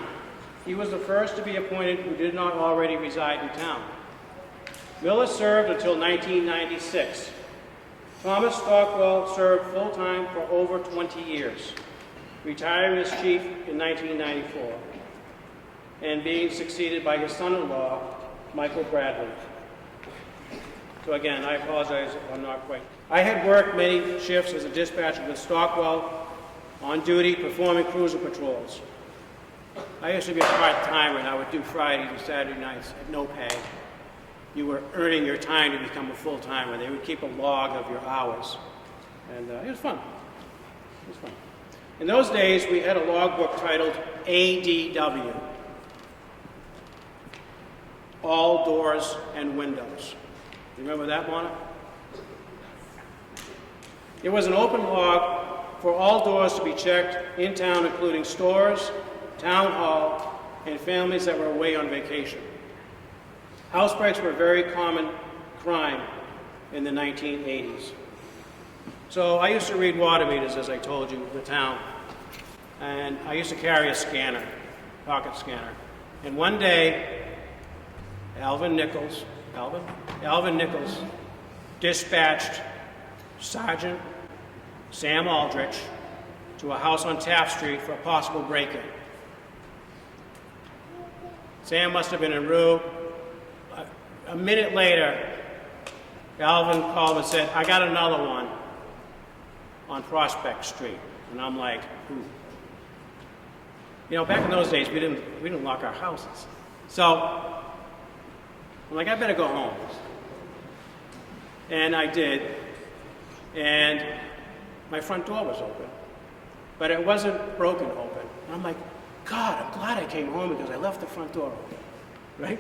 He was the first to be appointed who did not already reside in town. Miller served until 1996. Thomas Stockwell served full-time for over 20 years, retiring as chief in 1994, and being succeeded by his son-in-law, Michael Bradley. So again, I apologize if I'm not quite. I had worked many shifts as a dispatcher with Stockwell on duty performing cruiser patrols. I used to be a part-timer, and I would do Fridays and Saturday nights at no pay. You were earning your time to become a full-timer. They would keep a log of your hours. And it was fun. It was fun. In those days, we had a logbook titled ADW. All doors and windows. You remember that, Mona? It was an open log for all doors to be checked in town, including stores, town hall, and families that were away on vacation. Housebreaks were a very common crime in the 1980s. So I used to read water meters, as I told you, in the town. And I used to carry a scanner, pocket scanner. And one day, Alvin Nichols dispatched Sergeant Sam Aldrich to a house on Taft Street for a possible break-in. Sam must have been en route. A minute later, Alvin called and said, I got another one on Prospect Street. And I'm like, ooh. You know, back in those days, we didn't lock our houses. So I'm like, I better go home. And I did. And my front door was open. But it wasn't broken open. And I'm like, God, I'm glad I came home because I left the front door open. Right?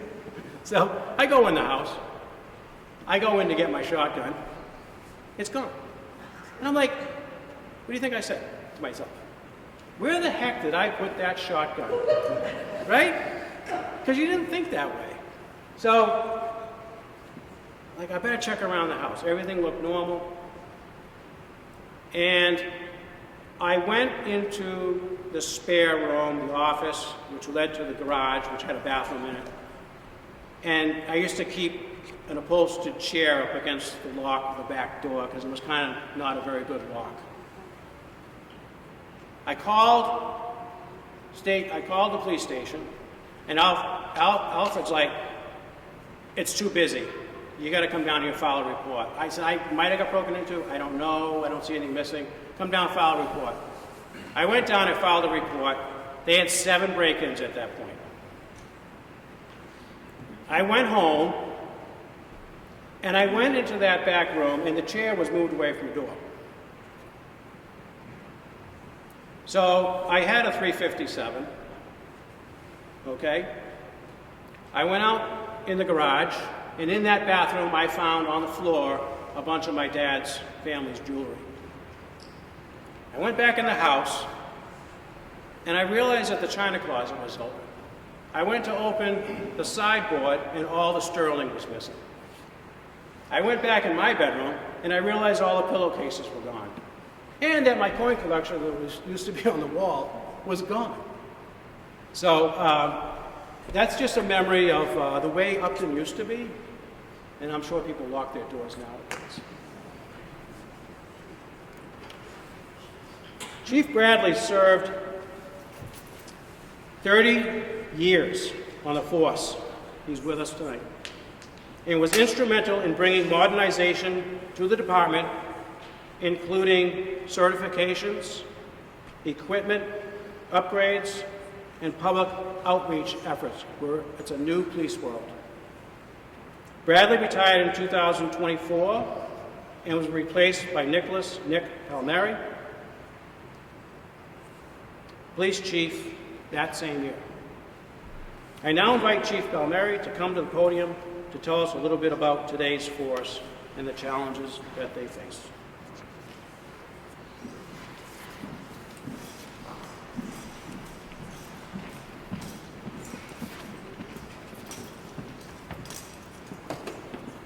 So I go in the house. I go in to get my shotgun. It's gone. And I'm like, what do you think I said to myself? Where the heck did I put that shotgun? Right? Because you didn't think that way. So, like, I better check around the house. Everything looked normal. And I went into the spare room, the office, which led to the garage, which had a bathroom in it. And I used to keep an upholstered chair up against the lock of the back door because it was kind of not a very good lock. I called the police station, and Alfred's like, it's too busy. You got to come down here and file a report. I said, I might have got broken into. I don't know. I don't see anything missing. Come down and file a report. I went down and filed a report. They had 7 break-ins at that point. I went home, and I went into that back room, and the chair was moved away from the door. So I had a 357, okay? I went out in the garage, and in that bathroom I found on the floor a bunch of my dad's family's jewelry. I went back in the house, and I realized that the china closet was open. I went to open the sideboard, and all the sterling was missing. I went back in my bedroom, and I realized all the pillowcases were gone. And that my coin collection that used to be on the wall was gone. So that's just a memory of the way Upton used to be, and I'm sure people lock their doors nowadays. Chief Bradley served 30 years on the force. He's with us tonight. And was instrumental in bringing modernization to the department, including certifications, equipment, upgrades, and public outreach efforts. It's a new police world. Bradley retired in 2024 and was replaced by Nick Palmieri, police chief that same year. I now invite Chief Palmieri to come to the podium to tell us a little bit about today's force and the challenges that they face.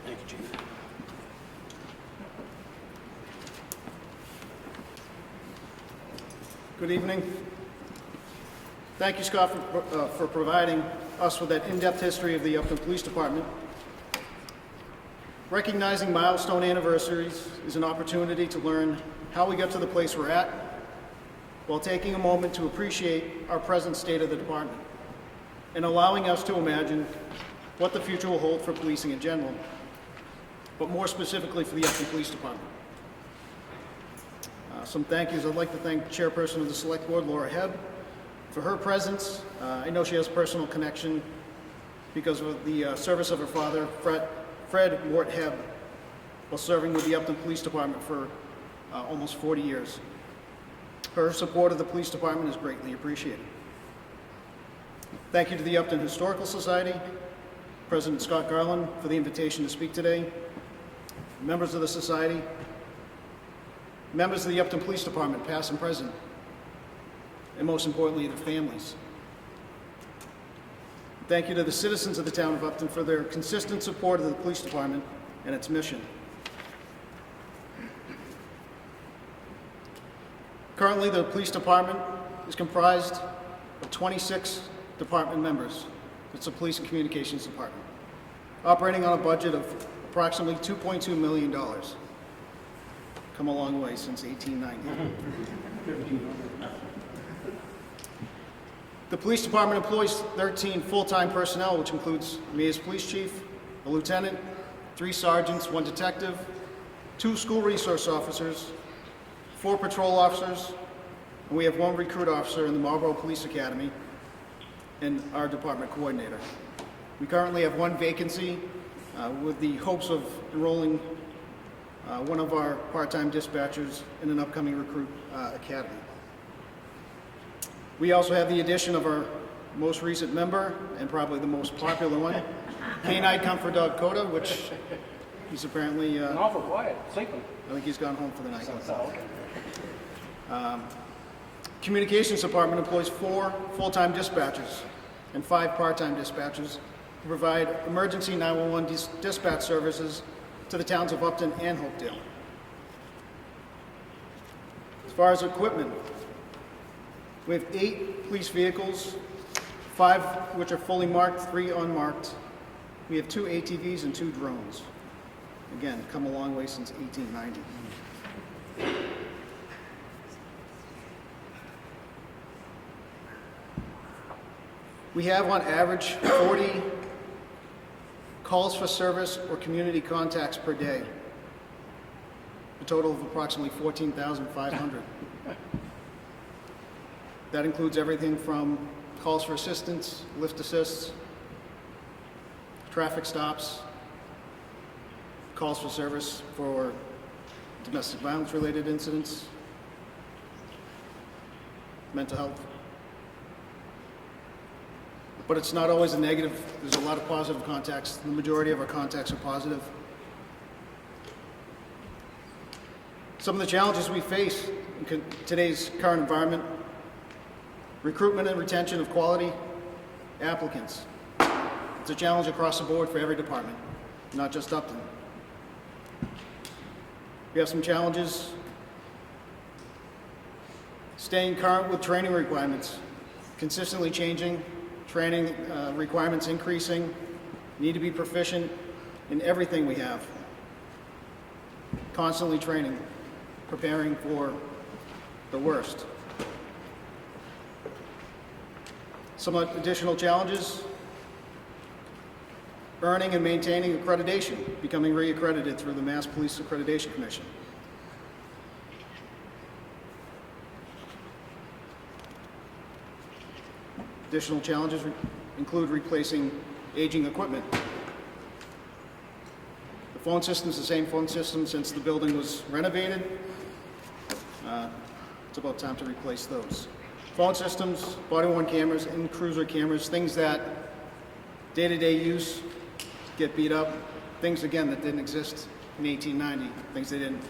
Thank you, Chief. Good evening. Thank you, Scott, for providing us with that in-depth history of the Upton Police Department. Recognizing milestone anniversaries is an opportunity to learn how we got to the place we're at, while taking a moment to appreciate our present state of the department, and allowing us to imagine what the future will hold for policing in general, but more specifically for the Upton Police Department. Some thank yous. I'd like to thank Chairperson of the Select Board, Laura Hebb, for her presence. I know she has a personal connection because of the service of her father, Fred Mort Hebb, while serving with the Upton Police Department for almost 40 years. Her support of the police department is greatly appreciated. Thank you to the Upton Historical Society, President Scott Garland, for the invitation to speak today, members of the society, members of the Upton Police Department, past and present, and most importantly, their families. Thank you to the citizens of the town of Upton for their consistent support of the police department and its mission. Currently, the police department is comprised of 26 department members. It's a police and communications department, operating on a budget of approximately $2.2 million. Come a long way since 1890. The police department employs 13 full-time personnel, which includes me as police chief, a lieutenant, 3 sergeants, 1 detective, 2 school resource officers, 4 patrol officers, and we have 1 recruit officer in the Marlborough Police Academy, and our department coordinator. We currently have 1 vacancy with the hopes of enrolling one of our part-time dispatchers in an upcoming recruit academy. We also have the addition of our most recent member, and probably the most popular one, Canine Comfort Dog Coda, which he's apparently, And awful quiet, sleeping. I think he's gone home for the night. So, okay. Communications department employs 4 full-time dispatchers and 5 part-time dispatchers to provide emergency 911 dispatch services to the towns of Upton and Hopedale. As far as equipment, we have 8 police vehicles, 5 which are fully marked, 3 unmarked. We have 2 ATVs and 2 drones. Again, come a long way since 1890. We have on average 40 calls for service or community contacts per day, a total of approximately 14,500. That includes everything from calls for assistance, lift assists, traffic stops, calls for service for domestic violence related incidents, mental health. But it's not always a negative. There's a lot of positive contacts. The majority of our contacts are positive. Some of the challenges we face in today's current environment: recruitment and retention of quality applicants. It's a challenge across the board for every department, not just Upton. We have some challenges staying current with training requirements, consistently changing, training requirements increasing, need to be proficient in everything we have. Constantly training, preparing for the worst. Some additional challenges: earning and maintaining accreditation, becoming re-accredited through the Mass Police Accreditation Commission. Additional challenges include replacing aging equipment. The phone system is the same phone system since the building was renovated. It's about time to replace those. Phone systems, body-worn cameras, and cruiser cameras, things that day-to-day use get beat up. Things, again, that didn't exist in 1890, things they didn't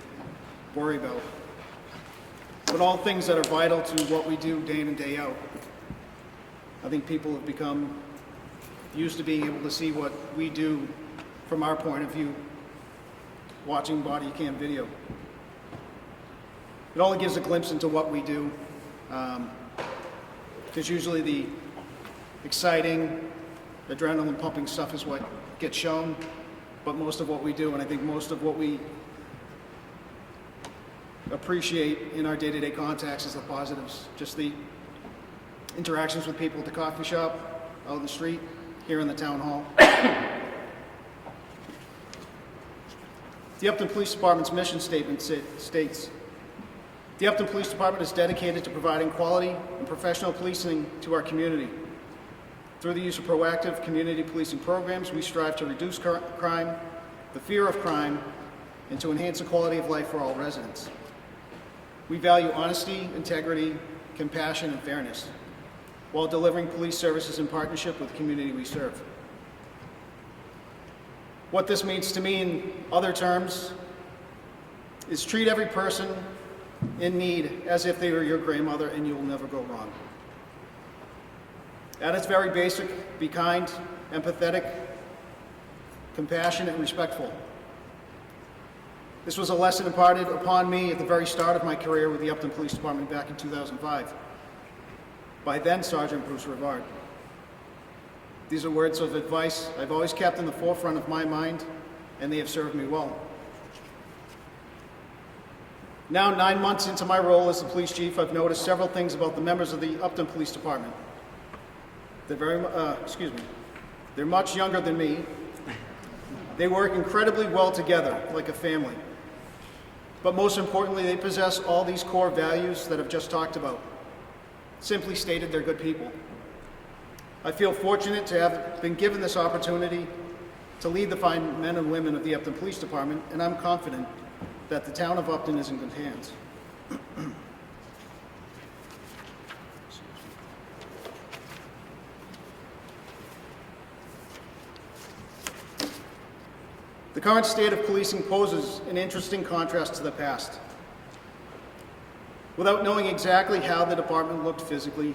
worry about. But all things that are vital to what we do day in and day out. I think people have become used to being able to see what we do from our point of view, watching body cam video. It only gives a glimpse into what we do, because usually the exciting, adrenaline pumping stuff is what gets shown, but most of what we do, and I think most of what we appreciate in our day-to-day contacts is the positives, just the interactions with people at the coffee shop, out in the street, here in the town hall. The Upton Police Department's mission statement states, "The Upton Police Department is dedicated to providing quality and professional policing to our community. Through the use of proactive community policing programs, we strive to reduce crime, the fear of crime, and to enhance the quality of life for all residents. We value honesty, integrity, compassion, and fairness, while delivering police services in partnership with the community we serve." What this means to me in other terms is treat every person in need as if they were your grandmother, and you will never go wrong. At its very basic, be kind, empathetic, compassionate, and respectful. This was a lesson imparted upon me at the very start of my career with the Upton Police Department back in 2005 by then Sergeant Bruce Rivard. These are words of advice I've always kept in the forefront of my mind, and they have served me well. Now, 9 months into my role as the police chief, I've noticed several things about the members of the Upton Police Department. They're much younger than me. They work incredibly well together, like a family. But most importantly, they possess all these core values that I've just talked about. Simply stated, they're good people. I feel fortunate to have been given this opportunity to lead the fine men and women of the Upton Police Department, and I'm confident that the town of Upton is in good hands. The current state of policing poses an interesting contrast to the past. Without knowing exactly how the department looked physically,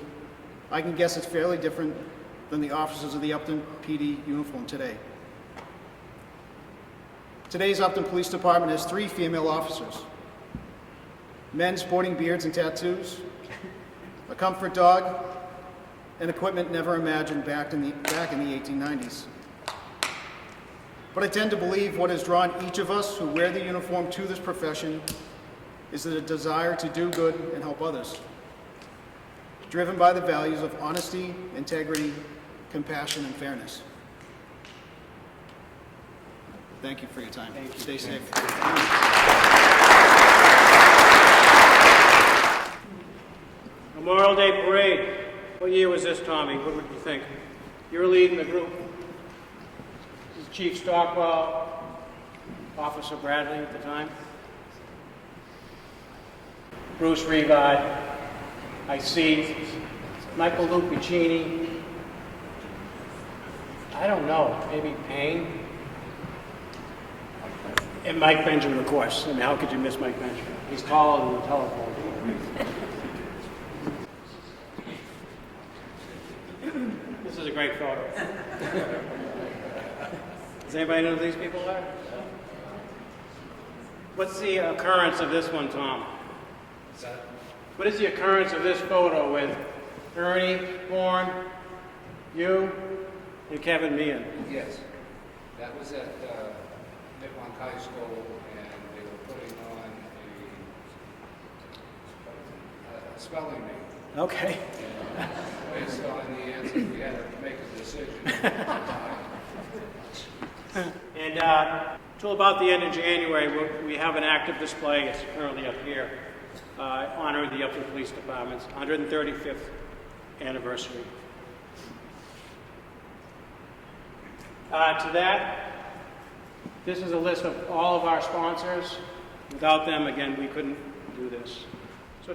I can guess it's fairly different than the officers of the Upton PD uniform today. Today's Upton Police Department has 3 female officers, men sporting beards and tattoos, a comfort dog, and equipment never imagined back in the 1890s. But I tend to believe what has drawn each of us who wear the uniform to this profession is the desire to do good and help others, driven by the values of honesty, integrity, compassion, and fairness. Thank you for your time. Stay safe. Memorial Day Parade. What year was this, Tommy? What would you think? You were leading the group. This is Chief Stockwell, Officer Bradley at the time. Bruce Revad. I see Michael Lupiccini. I don't know, maybe Payne. And Mike Benjamin, of course. I mean, how could you miss Mike Benjamin? He's taller than the telephone. This is a great photo. Does anybody know who these people are? What's the occurrence of this one, Tom? What is the occurrence of this photo with Ernie, Bourne, you, and Kevin Meehan? Yes, that was at Nipmuc High School, and they were putting on a spelling bee. Okay. And based on the answers, we had to make a decision. And till about the end of January, we have an active display. It's currently up here, honoring the Upton Police Department's 135th anniversary. To that, this is a list of all of our sponsors. Without them, again, we couldn't do this. So